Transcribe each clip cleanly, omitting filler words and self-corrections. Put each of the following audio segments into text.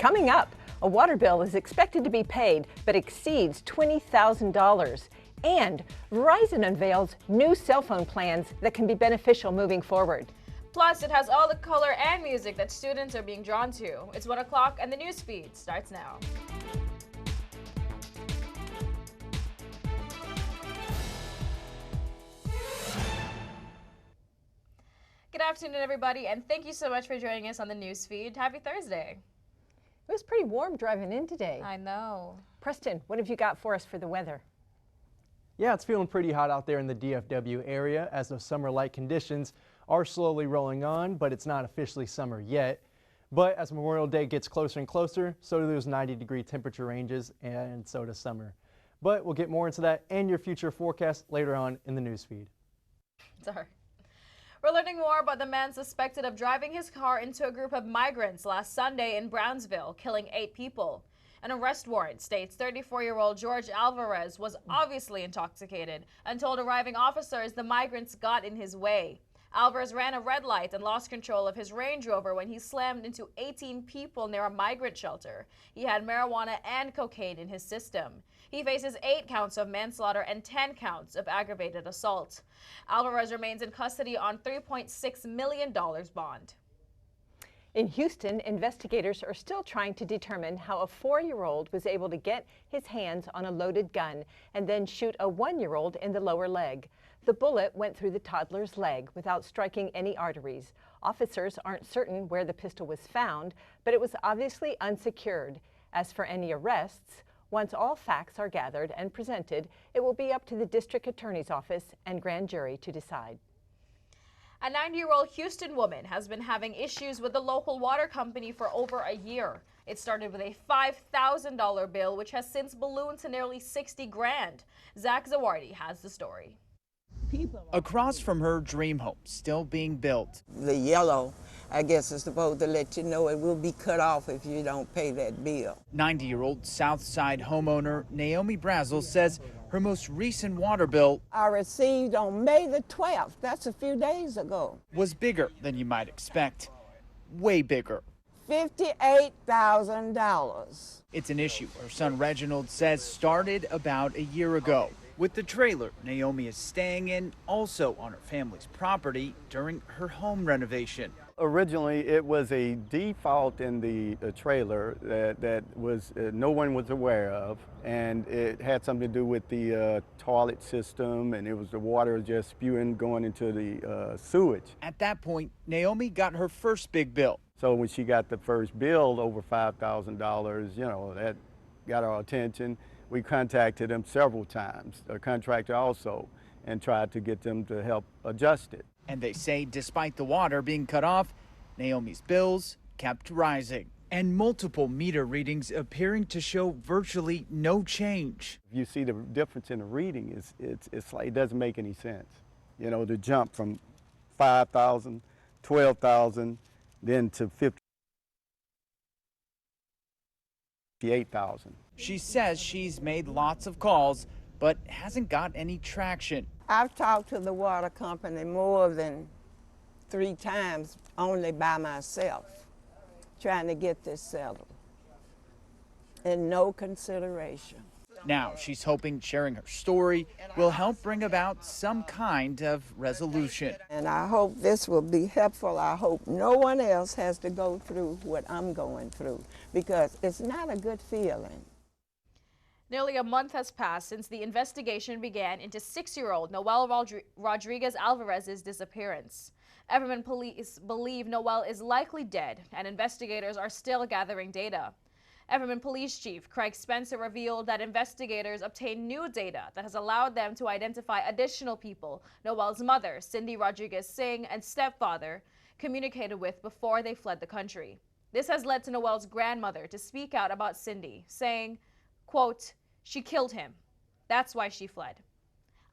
Coming up, a water bill is expected to be paid but exceeds $20,000. And Verizon unveils new cell phone plans that can be beneficial moving forward. Plus, it has all the color and music that students are being drawn to. It's 1 o'clock and the NewsFeed starts now. Good afternoon, everybody, and thank you so much for joining us on the NewsFeed. Happy Thursday. It was pretty warm driving in today. I know. Preston, what have you got for us for the weather? Yeah, it's feeling pretty hot out there in the DFW area as those summer-like conditions are slowly rolling on, but it's not officially summer yet. But as Memorial Day gets closer and closer, so do those 90-degree temperature ranges, and so does summer. But we'll get more into that and your future forecast later on in the newsfeed. Sorry. We're learning more about the man suspected of driving his car into a group of migrants last Sunday in Brownsville, killing 8 people. An arrest warrant states 34-year-old George Alvarez was obviously intoxicated and told arriving officers the migrants got in his way. Alvarez ran a red light and lost control of his Range Rover when he slammed into 18 people near a migrant shelter. He had marijuana and cocaine in his system. He faces 8 counts of manslaughter and 10 counts of aggravated assault. Alvarez remains in custody on $3.6 million bond. In Houston, investigators are still trying to determine how a 4-year-old was able to get his hands on a loaded gun and then shoot a 1-year-old in the lower leg. The bullet went through the toddler's leg without striking any arteries. Officers aren't certain where the pistol was found, but it was obviously unsecured. As for any arrests, once all facts are gathered and presented, it will be up to the district attorney's office and grand jury to decide. A 90-year-old Houston woman has been having issues with the local water company for over a year. It started with a $5,000 bill, which has since ballooned to nearly $60 grand. Zach Zawardi has the story. Across from her dream home, still being built. The yellow, I guess, is supposed to let you know it will be cut off if you don't pay that bill. 90-year-old Southside homeowner Naomi Brazel says her most recent water bill I received on May the 12th, that's a few days ago, was bigger than you might expect. Way bigger. $58,000. It's an issue her son Reginald says started about a year ago. With the trailer Naomi is staying in, also on her family's property during her home renovation. Originally, it was a default in the trailer that was no one was aware of, and it had something to do with the toilet system, and it was the water just spewing going into the sewage. At that point, Naomi got her first big bill. So when she got the first bill over $5,000, you know, that got our attention. We contacted them several times, a contractor also, and tried to get them to help adjust it. And they say despite the water being cut off, Naomi's bills kept rising. And multiple meter readings appearing to show virtually no change. You see the difference in the reading, it's like it doesn't make any sense. You know, the jump from 5,000, 12,000, then to 58,000. She says she's made lots of calls, but hasn't got any traction. I've talked to the water company more than 3 times, only by myself, trying to get this settled, and no consideration. Now she's hoping sharing her story will help bring about some kind of resolution. And I hope this will be helpful. I hope no one else has to go through what I'm going through, because it's not a good feeling. Nearly a month has passed since the investigation began into 6-year-old Noel Rodriguez Alvarez's disappearance. Everman police believe Noel is likely dead, and investigators are still gathering data. Everman Police Chief Craig Spencer revealed that investigators obtained new data that has allowed them to identify additional people Noel's mother, Cindy Rodriguez Singh, and stepfather communicated with before they fled the country. This has led to Noel's grandmother to speak out about Cindy, saying, quote, "She killed him. That's why she fled.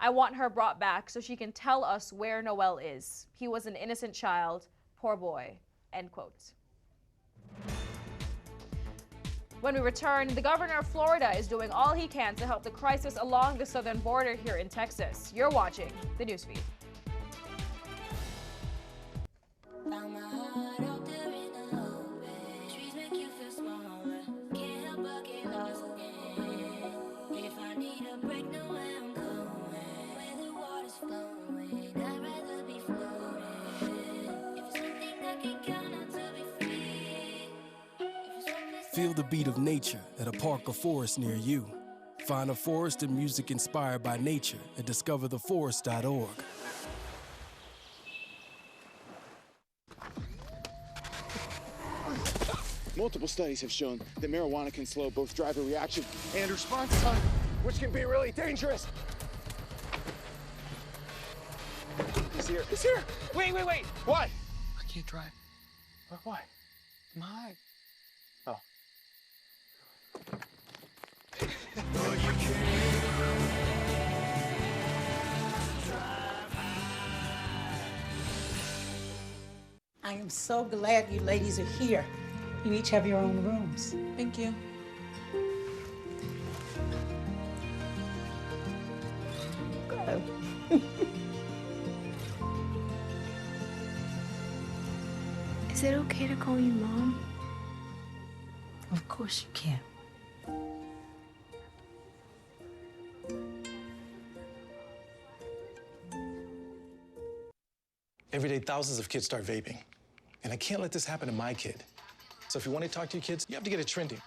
I want her brought back so she can tell us where Noel is. He was an innocent child. Poor boy." End quote. When we return, the governor of Florida is doing all he can to help the crisis along the southern border here in Texas. You're watching the NewsFeed. Found my heart out there in the open. Trees make you feel small. Feel the beat of nature at a park or forest near you. Find a forest and music inspired by nature at discovertheforest.org. Multiple studies have shown that marijuana can slow both driver reaction and response time, which can be really dangerous. He's here. He's here. Wait. What? I can't drive. Why? My. Oh. I am so glad you ladies are here. You each have your own rooms. Thank you. Go. Is it okay to call you Mom? Of course you can. Every day, thousands of kids start vaping. And I can't let this happen to my kid. So if you want to talk to your kids, you have to get it trending.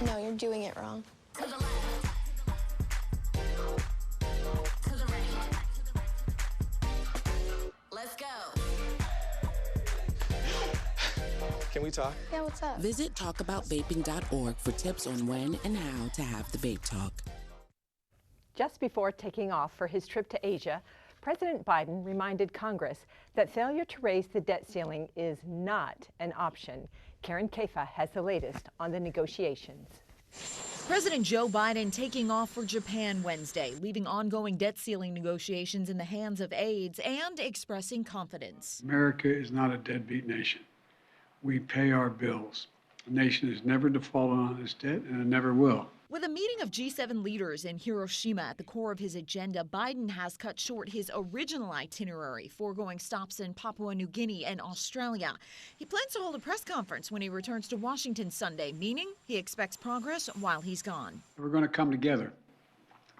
No, you're doing it wrong. Let's go. Can we talk? Yeah, what's up? Visit talkaboutvaping.org for tips on when and how to have the vape talk. Just before taking off for his trip to Asia, President Biden reminded Congress that failure to raise the debt ceiling is not an option. Karen Kaifa has the latest on the negotiations. President Joe Biden taking off for Japan Wednesday, leaving ongoing debt ceiling negotiations in the hands of aides and expressing confidence. America is not a deadbeat nation. We pay our bills. The nation has never defaulted on its debt, and it never will. With a meeting of G7 leaders in Hiroshima at the core of his agenda, Biden has cut short his original itinerary, foregoing stops in Papua New Guinea and Australia. He plans to hold a press conference when he returns to Washington Sunday, meaning he expects progress while he's gone. We're going to come together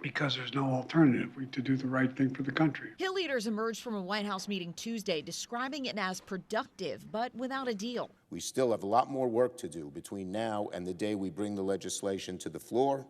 because there's no alternative to do the right thing for the country. Hill leaders emerged from a White House meeting Tuesday, describing it as productive, but without a deal. We still have a lot more work to do between now and the day we bring the legislation to the floor,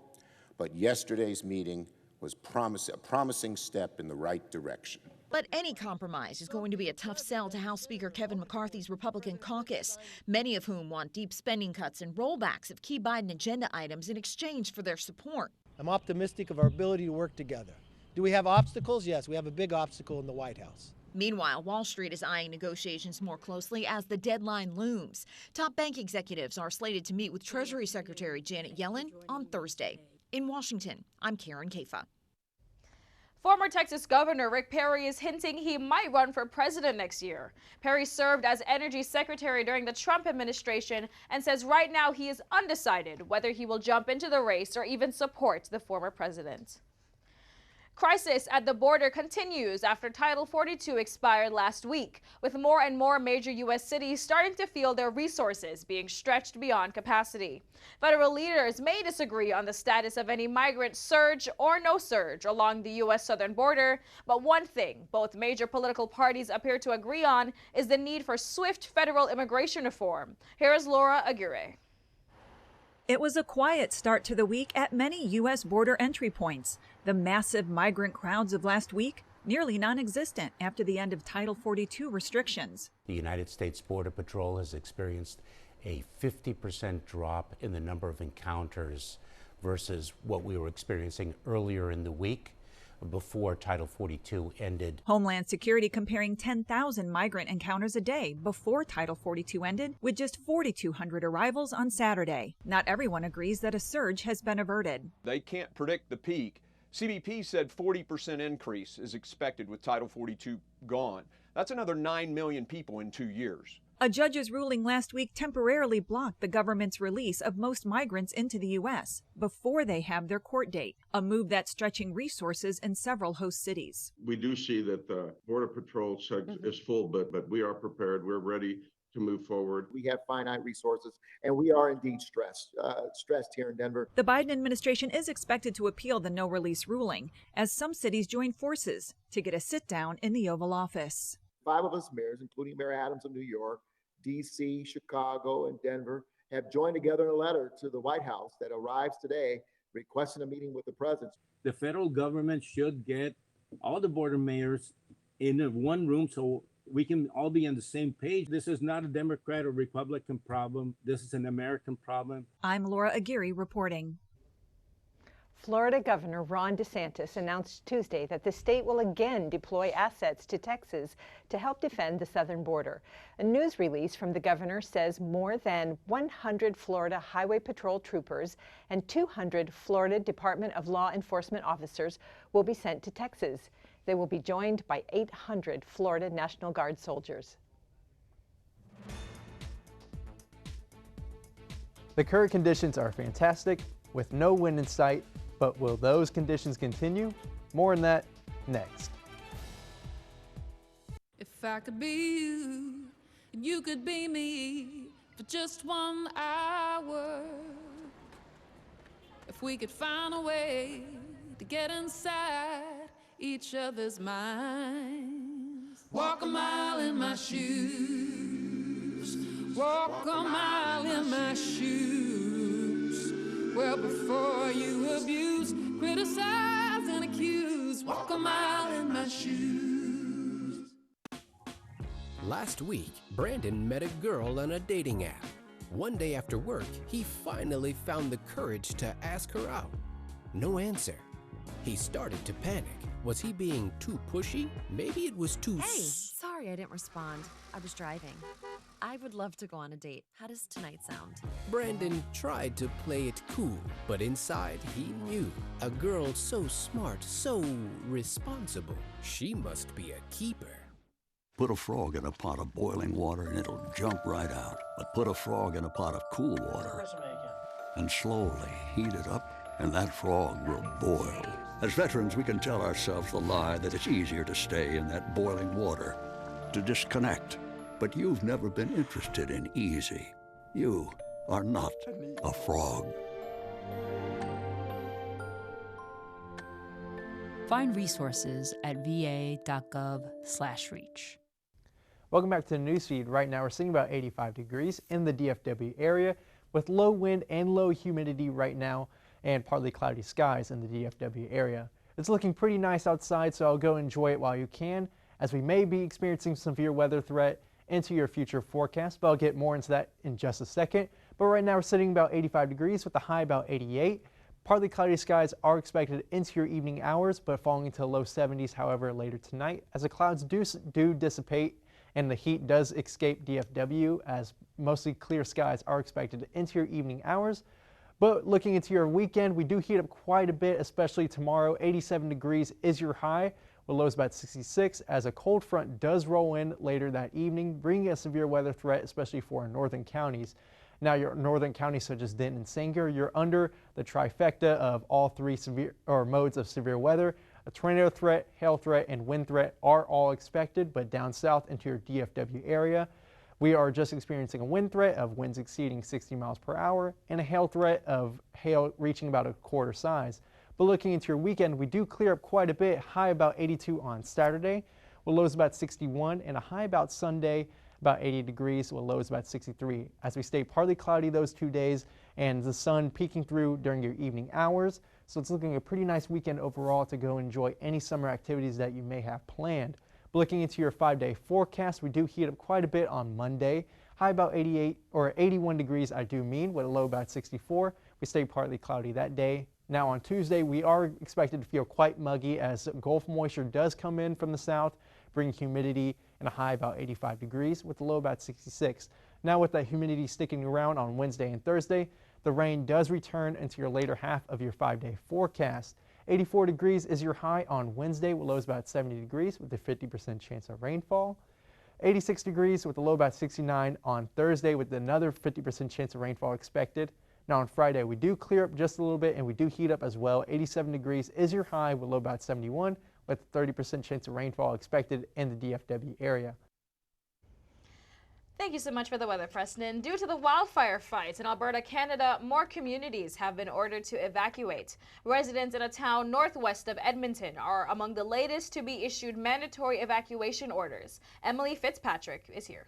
but yesterday's meeting was a promising step in the right direction. But any compromise is going to be a tough sell to House Speaker Kevin McCarthy's Republican caucus, many of whom want deep spending cuts and rollbacks of key Biden agenda items in exchange for their support. I'm optimistic of our ability to work together. Do we have obstacles? Yes, we have a big obstacle in the White House. Meanwhile, Wall Street is eyeing negotiations more closely as the deadline looms. Top bank executives are slated to meet with Treasury Secretary Janet Yellen on Thursday. In Washington, I'm Karen Kaifa. Former Texas Governor Rick Perry is hinting he might run for president next year. Perry served as Energy Secretary during the Trump administration and says right now he is undecided whether he will jump into the race or even support the former president. Crisis at the border continues after Title 42 expired last week, with more and more major U.S. cities starting to feel their resources being stretched beyond capacity. Federal leaders may disagree on the status of any migrant surge or no surge along the U.S. southern border, but one thing both major political parties appear to agree on is the need for swift federal immigration reform. Here is Laura Aguirre. It was a quiet start to the week at many U.S. border entry points. The massive migrant crowds of last week, nearly non-existent after the end of Title 42 restrictions. The United States Border Patrol has experienced a 50% drop in the number of encounters versus what we were experiencing earlier in the week before Title 42 ended. Homeland Security comparing 10,000 migrant encounters a day before Title 42 ended, with just 4,200 arrivals on Saturday. Not everyone agrees that a surge has been averted. They can't predict the peak. CBP said 40% increase is expected with Title 42 gone. That's another 9 million people in 2 years. A judge's ruling last week temporarily blocked the government's release of most migrants into the U.S. before they have their court date, a move that's stretching resources in several host cities. We do see that the Border Patrol is full, but we are prepared. We're ready to move forward. We have finite resources, and we are indeed stressed here in Denver. The Biden administration is expected to appeal the no-release ruling as some cities join forces to get a sit-down in the Oval Office. 5 of us mayors, including Mayor Adams of New York, DC, Chicago, and Denver, have joined together in a letter to the White House that arrives today requesting a meeting with the president. The federal government should get all the border mayors in one room so we can all be on the same page. This is not a Democrat or Republican problem. This is an American problem. I'm Laura Aguirre reporting. Florida Governor Ron DeSantis announced Tuesday that the state will again deploy assets to Texas to help defend the southern border. A news release from the governor says more than 100 Florida Highway Patrol troopers and 200 Florida Department of Law Enforcement officers will be sent to Texas. They will be joined by 800 Florida National Guard soldiers. The current conditions are fantastic with no wind in sight. But will those conditions continue? More on that next. If I could be you, and you could be me for just 1 hour. If we could find a way to get inside each other's minds. Walk a mile in my shoes. Walk a mile in my shoes. Well, before you abuse, criticize, and accuse, walk a mile in my shoes. Last week, Brandon met a girl on a dating app. One day after work, he finally found the courage to ask her out. No answer. He started to panic. Was he being too pushy? Maybe it was too... Hey, sorry I didn't respond. I was driving. I would love to go on a date. How does tonight sound? Brandon tried to play it cool, but inside he knew. A girl so smart, so responsible, she must be a keeper. Put a frog in a pot of boiling water and it'll jump right out. But put a frog in a pot of cool water and slowly heat it up, and that frog will boil. As veterans, we can tell ourselves the lie that it's easier to stay in that boiling water, to disconnect. But you've never been interested in easy. You are not a frog. Find resources at va.gov/reach. Welcome back to the newsfeed. Right now we're seeing about 85 degrees in the DFW area with low wind and low humidity right now and partly cloudy skies in the DFW area. It's looking pretty nice outside, so I'll go enjoy it while you can, as we may be experiencing severe weather threat into your future forecast, but I'll get more into that in just a second. But right now we're sitting about 85 degrees with the high about 88. Partly cloudy skies are expected into your evening hours, but falling into the low 70s, however, later tonight, as the clouds do dissipate and the heat does escape DFW, as mostly clear skies are expected into your evening hours. But looking into your weekend, we do heat up quite a bit, especially tomorrow. 87 degrees is your high, with lows about 66, as a cold front does roll in later that evening, bringing a severe weather threat, especially for our northern counties. Now, your northern counties such as Denton and Sanger, you're under the trifecta of all three modes of severe weather. A tornado threat, hail threat, and wind threat are all expected, but down south into your DFW area, we are just experiencing a wind threat of winds exceeding 60 miles per hour and a hail threat of hail reaching about a quarter size. But looking into your weekend, we do clear up quite a bit, high about 82 on Saturday, with lows about 61, and a high about Sunday, about 80 degrees, with lows about 63, as we stay partly cloudy those 2 days and the sun peeking through during your evening hours. So it's looking a pretty nice weekend overall to go enjoy any summer activities that you may have planned. But looking into your 5-day forecast, we do heat up quite a bit on Monday, high about 88 or 81 degrees, I do mean, with a low about 64. We stay partly cloudy that day. Now on Tuesday, we are expected to feel quite muggy as Gulf moisture does come in from the south, bringing humidity and a high about 85 degrees with a low about 66. Now with that humidity sticking around on Wednesday and Thursday, the rain does return into your later half of your 5-day forecast. 84 degrees is your high on Wednesday with lows about 70 degrees with a 50% chance of rainfall. 86 degrees with a low about 69 on Thursday with another 50% chance of rainfall expected. Now on Friday, we do clear up just a little bit and we do heat up as well. 87 degrees is your high with low about 71 with 30% chance of rainfall expected in the DFW area. Thank you so much for the weather, Preston. Due to the wildfire fights in Alberta, Canada, more communities have been ordered to evacuate. Residents in a town northwest of Edmonton are among the latest to be issued mandatory evacuation orders. Emily Fitzpatrick is here.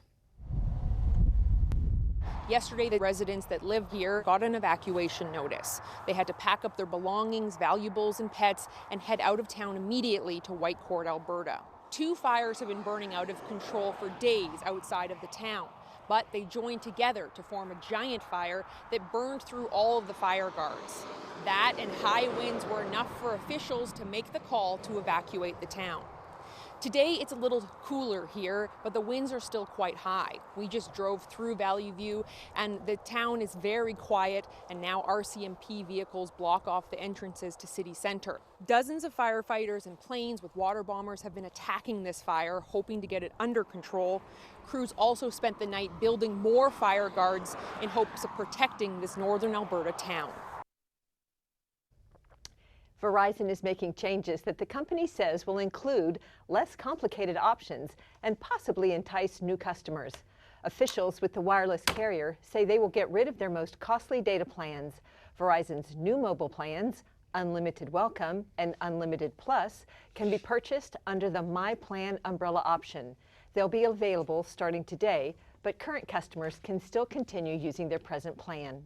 Yesterday, the residents that live here got an evacuation notice. They had to pack up their belongings, valuables, and pets and head out of town immediately to Whitecourt, Alberta. 2 fires have been burning out of control for days outside of the town, but they joined together to form a giant fire that burned through all of the fire guards. That and high winds were enough for officials to make the call to evacuate the town. Today, it's a little cooler here, but the winds are still quite high. We just drove through Valley View, and the town is very quiet, and now RCMP vehicles block off the entrances to city center. Dozens of firefighters and planes with water bombers have been attacking this fire, hoping to get it under control. Crews also spent the night building more fire guards in hopes of protecting this northern Alberta town. Verizon is making changes that the company says will include less complicated options and possibly entice new customers. Officials with the wireless carrier say they will get rid of their most costly data plans. Verizon's new mobile plans, Unlimited Welcome and Unlimited Plus, can be purchased under the My Plan umbrella option. They'll be available starting today, but current customers can still continue using their present plan.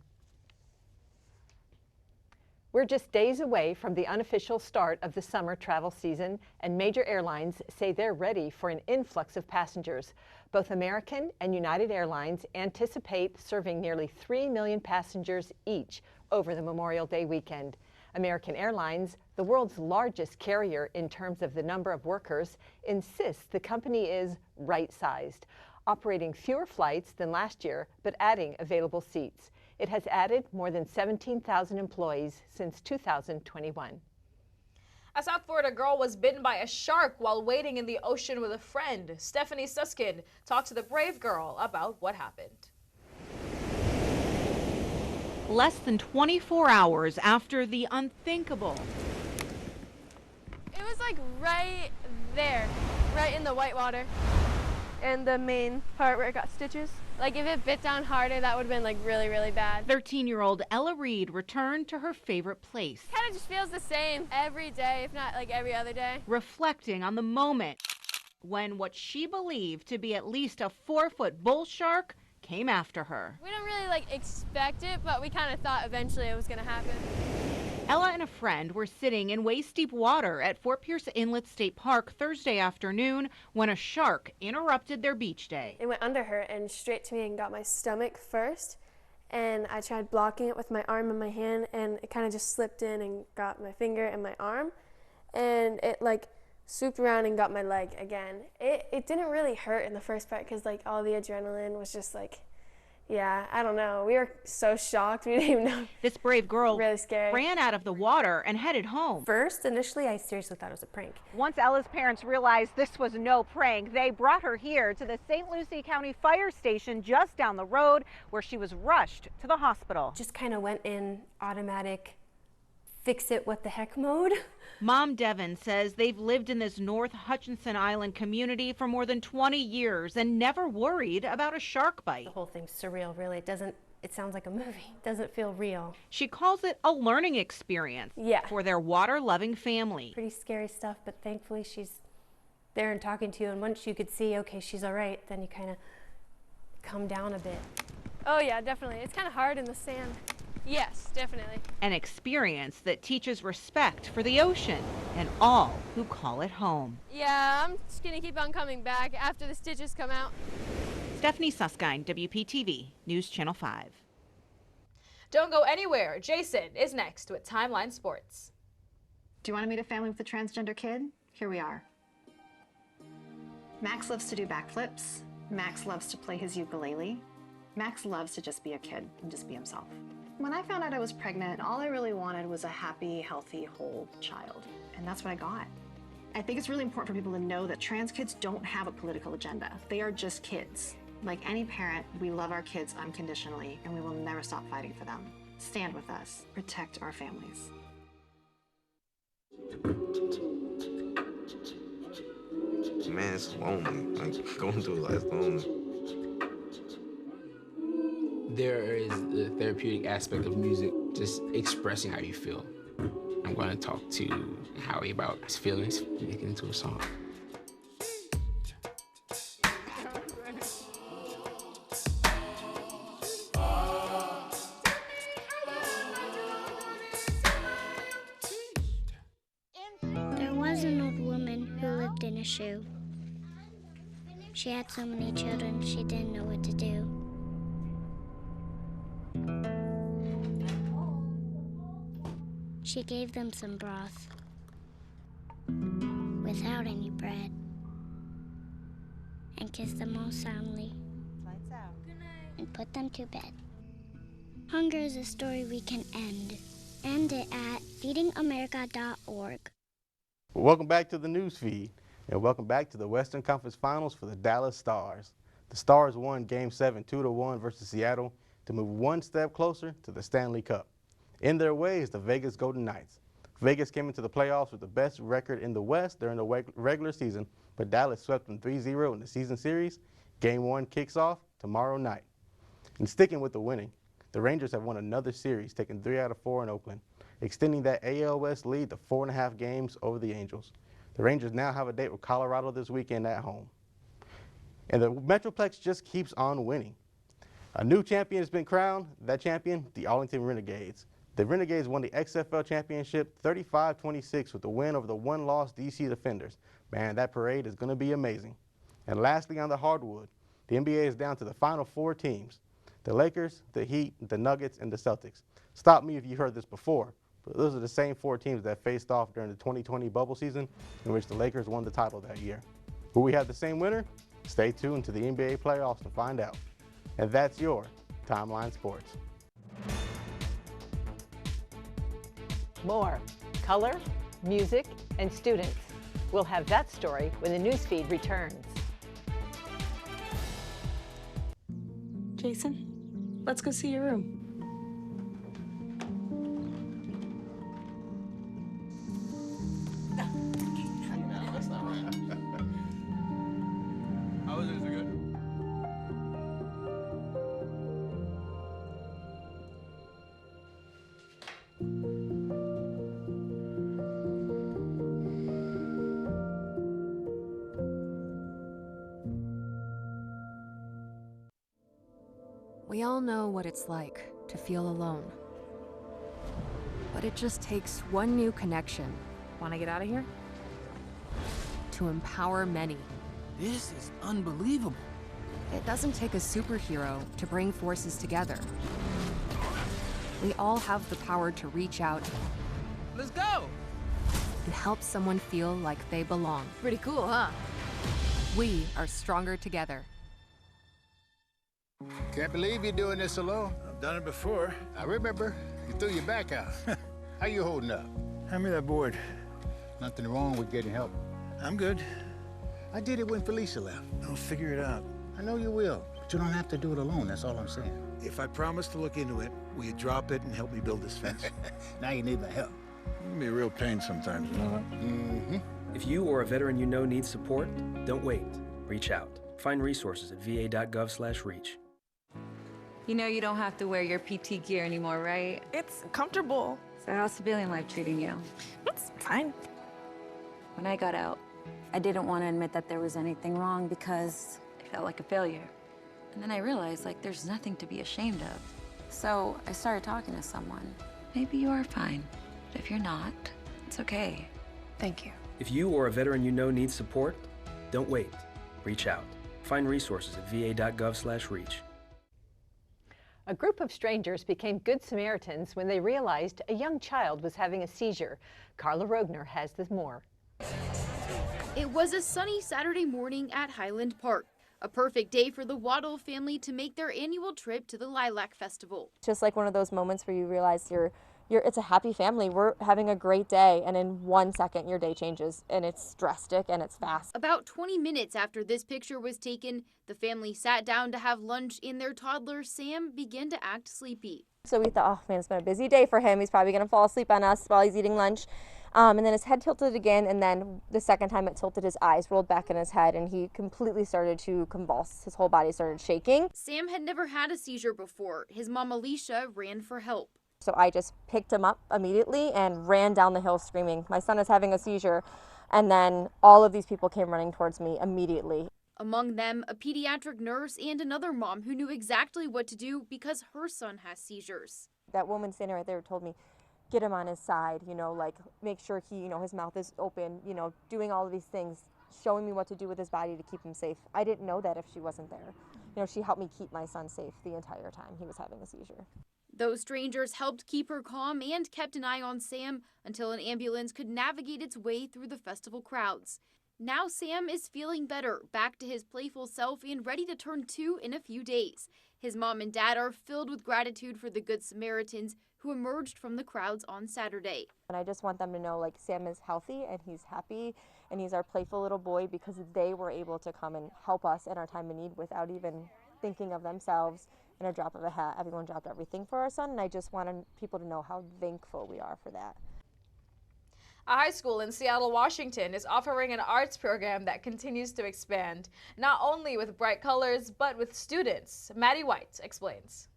We're just days away from the unofficial start of the summer travel season, and major airlines say they're ready for an influx of passengers. Both American and United Airlines anticipate serving nearly 3 million passengers each over the Memorial Day weekend. American Airlines, the world's largest carrier in terms of the number of workers, insists the company is right-sized, operating fewer flights than last year, but adding available seats. It has added more than 17,000 employees since 2021. A South Florida girl was bitten by a shark while wading in the ocean with a friend. Stephanie Susskind talked to the brave girl about what happened. Less than 24 hours after the unthinkable. It was like right there, right in the white water. And the main part where it got stitches. Like if it bit down harder, that would have been like really, really bad. 13-year-old Ella Reed returned to her favorite place. Kind of just feels the same every day, if not like every other day. Reflecting on the moment when what she believed to be at least a 4-foot bull shark came after her. We don't really like expect it, but we kind of thought eventually it was gonna happen. Ella and a friend were sitting in waist-deep water at Fort Pierce Inlet State Park Thursday afternoon when a shark interrupted their beach day. It went under her and straight to me and got my stomach first, and I tried blocking it with my arm and my hand, and it kind of just slipped in and got my finger and my arm, and it like swooped around and got my leg again. It didn't really hurt in the first part because like all the adrenaline was just like, yeah, I don't know. We were so shocked. We didn't even know. This brave girl really scary. Ran out of the water and headed home. First, initially, I seriously thought it was a prank. Once Ella's parents realized this was no prank, they brought her here to the St. Lucie County Fire Station just down the road, where she was rushed to the hospital. Just kind of went in automatic, fix it what the heck mode. Mom Devin says they've lived in this North Hutchinson Island community for more than 20 years and never worried about a shark bite. The whole thing's surreal, really. It sounds like a movie. It doesn't feel real. She calls it a learning experience for their water-loving family. Pretty scary stuff, but thankfully she's there and talking to you, and once you could see, okay, she's all right, then you kind of calm down a bit. Oh yeah, definitely. It's kind of hard in the sand. Yes, definitely. An experience that teaches respect for the ocean and all who call it home. Yeah, I'm just going to keep on coming back after the stitches come out. Stephanie Susskind, WPTV, News Channel 5. Don't go anywhere. Jason is next with Timeline Sports. Do you want to meet a family with a transgender kid? Here we are. Max loves to do backflips. Max loves to play his ukulele. Max loves to just be a kid and just be himself. When I found out I was pregnant, all I really wanted was a happy, healthy, whole child. And that's what I got. I think it's really important for people to know that trans kids don't have a political agenda. They are just kids. Like any parent, we love our kids unconditionally, and we will never stop fighting for them. Stand with us. Protect our families. Man, it's lonely. Like, going through life lonely. There is the therapeutic aspect of music, just expressing how you feel. I'm going to talk to Howie about his feelings, make it into a song. There was an old woman who lived in a shoe. She had so many children, she didn't know what to do. She gave them some broth without any bread and kissed them all soundly and put them to bed. Hunger is a story we can end. End it at feedingamerica.org. Welcome back to the NewsFeed, and welcome back to the Western Conference Finals for the Dallas Stars. The Stars won Game 7 2-1 versus Seattle to move one step closer to the Stanley Cup. In their way is the Vegas Golden Knights. Vegas came into the playoffs with the best record in the West during the regular season, but Dallas swept them 3-0 in the season series. Game 1 kicks off tomorrow night. And sticking with the winning, the Rangers have won another series, taking 3 out of 4 in Oakland, extending that AL West lead to 4.5 games over the Angels. The Rangers now have a date with Colorado this weekend at home. And the Metroplex just keeps on winning. A new champion has been crowned. That champion, the Arlington Renegades. The Renegades won the XFL championship 35-26 with a win over the one-loss DC Defenders. Man, that parade is going to be amazing. And lastly, on the hardwood, the NBA is down to the final 4 teams: the Lakers, the Heat, the Nuggets, and the Celtics. Stop me if you heard this before, but those are the same 4 teams that faced off during the 2020 bubble season, in which the Lakers won the title that year. Will we have the same winner? Stay tuned to the NBA playoffs to find out. And that's your Timeline Sports. More color, music, and students. We'll have that story when the NewsFeed returns. Jason, let's go see your room. That's not right. How was it? Is it good? We all know what it's like to feel alone. But it just takes one new connection. Want to get out of here? To empower many. This is unbelievable. It doesn't take a superhero to bring forces together. We all have the power to reach out Let's go! and help someone feel like they belong. Pretty cool, huh? We are stronger together. Can't believe you're doing this alone. I've done it before. I remember. You threw your back out. How you holding up? Hand me that board. Nothing wrong with getting help. I'm good. I did it when Felicia left. I'll figure it out. I know you will, but you don't have to do it alone. That's all I'm saying. If I promise to look into it, will you drop it and help me build this fence? Now you need my help. It can be a real pain sometimes, you know that? Mm-hmm. If you or a veteran you know needs support, don't wait. Reach out. Find resources at va.gov/reach. You know you don't have to wear your PT gear anymore, right? It's comfortable. So how's civilian life treating you? It's fine. When I got out, I didn't want to admit that there was anything wrong because I felt like a failure. And then I realized, like, there's nothing to be ashamed of. So I started talking to someone. Maybe you are fine, but if you're not, it's okay. Thank you. If you or a veteran you know needs support, don't wait. Reach out. Find resources at va.gov/reach. A group of strangers became good Samaritans when they realized a young child was having a seizure. Carla Rogner has the more. It was a sunny Saturday morning at Highland Park, a perfect day for the Waddle family to make their annual trip to the Lilac Festival. Just like one of those moments where you realize it's a happy family. We're having a great day, and in 1 second your day changes, and it's drastic and it's fast. About 20 minutes after this picture was taken, the family sat down to have lunch and their toddler Sam began to act sleepy. So we thought, oh man, it's been a busy day for him. He's probably gonna fall asleep on us while he's eating lunch. And then his head tilted again, and then the second time it tilted, his eyes rolled back in his head, and he completely started to convulse. His whole body started shaking. Sam had never had a seizure before. His mom, Alicia, ran for help. So I just picked him up immediately and ran down the hill screaming, "My son is having a seizure." And then all of these people came running towards me immediately. Among them, a pediatric nurse and another mom who knew exactly what to do because her son has seizures. That woman standing right there told me, get him on his side, like make sure he, his mouth is open, doing all of these things, showing me what to do with his body to keep him safe. I didn't know that if she wasn't there. She helped me keep my son safe the entire time he was having a seizure. Those strangers helped keep her calm and kept an eye on Sam until an ambulance could navigate its way through the festival crowds. Now Sam is feeling better, back to his playful self and ready to turn 2 in a few days. His mom and dad are filled with gratitude for the Good Samaritans who emerged from the crowds on Saturday. And I just want them to know, like, Sam is healthy and he's happy and he's our playful little boy because they were able to come and help us in our time of need without even thinking of themselves. In a drop of a hat, everyone dropped everything for our son, and I just wanted people to know how thankful we are for that. A high school in Seattle, Washington is offering an arts program that continues to expand, not only with bright colors, but with students. Maddie White explains.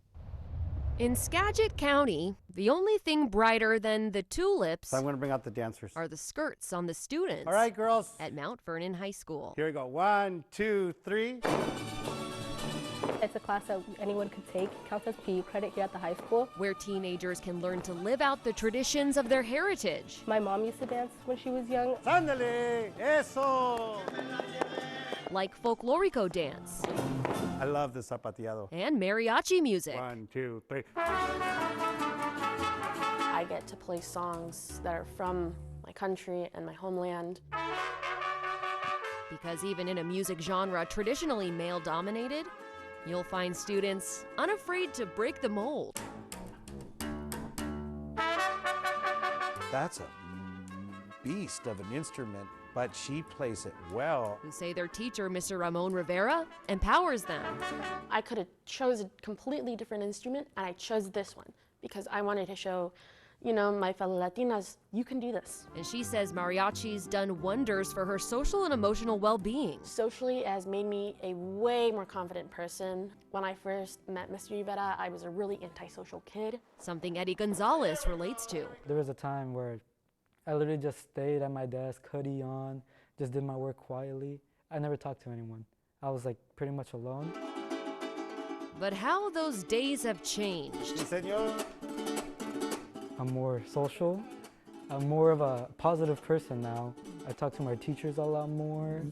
In Skagit County, the only thing brighter than the tulips So I'm going to bring out the dancers. are the skirts on the students. All right, girls. At Mount Vernon High School. Here we go. 1, 2, 3. It's a class that anyone could take. It counts as PE credit here at the high school. Where teenagers can learn to live out the traditions of their heritage. My mom used to dance when she was young. Ándale, eso. Like folklorico dance. I love the zapateado. And mariachi music. 1, 2, 3. I get to play songs that are from my country and my homeland. Because even in a music genre traditionally male-dominated, you'll find students unafraid to break the mold. That's a beast of an instrument, but she plays it well. Who say their teacher, Mr. Ramon Rivera, empowers them. I could have chose a completely different instrument, and I chose this one because I wanted to show, my fellow Latinas, you can do this. And she says mariachi's done wonders for her social and emotional well-being. Socially, it has made me a way more confident person. When I first met Mr. Rivera, I was a really antisocial kid. Something Eddie Gonzalez relates to. There was a time where I literally just stayed at my desk, hoodie on, just did my work quietly. I never talked to anyone. I was like pretty much alone. But how those days have changed. I'm more social. I'm more of a positive person now. I talk to my teachers a lot more.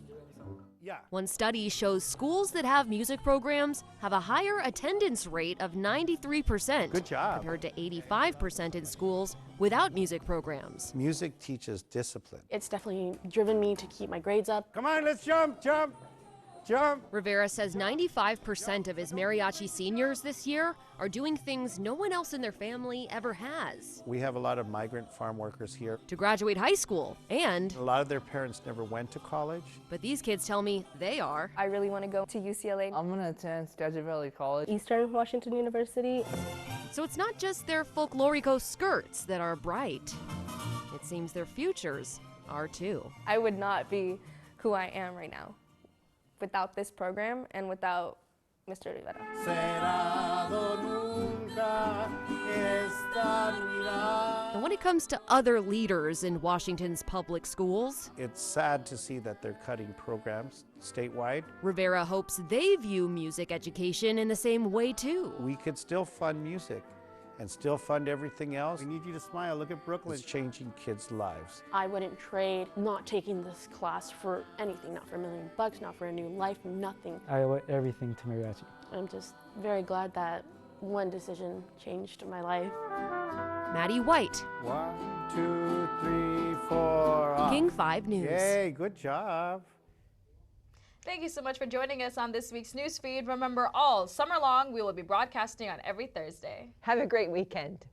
Yeah. One study shows schools that have music programs have a higher attendance rate of 93%. Good job. Compared to 85% in schools without music programs. Music teaches discipline. It's definitely driven me to keep my grades up. Come on, let's jump, jump, jump. Rivera says 95% of his mariachi seniors this year are doing things no one else in their family ever has. We have a lot of migrant farm workers here. To graduate high school, and a lot of their parents never went to college. But these kids tell me they are. I really want to go to UCLA. I'm going to attend Skagit Valley College. Eastern Washington University. So it's not just their folklorico skirts that are bright. It seems their futures are too. I would not be who I am right now without this program and without Mr. Rivera. And when it comes to other leaders in Washington's public schools, it's sad to see that they're cutting programs statewide. Rivera hopes they view music education in the same way too. We could still fund music and still fund everything else. We need you to smile. Look at Brooklyn. It's changing kids' lives. I wouldn't trade not taking this class for anything, not for $1 million, not for a new life, nothing. I owe everything to mariachi. I'm just very glad that one decision changed my life. Maddie White. 1, 2, 3, 4. Off. King 5 News. Yay, good job. Thank you so much for joining us on this week's newsfeed. Remember, all summer long, we will be broadcasting on every Thursday. Have a great weekend.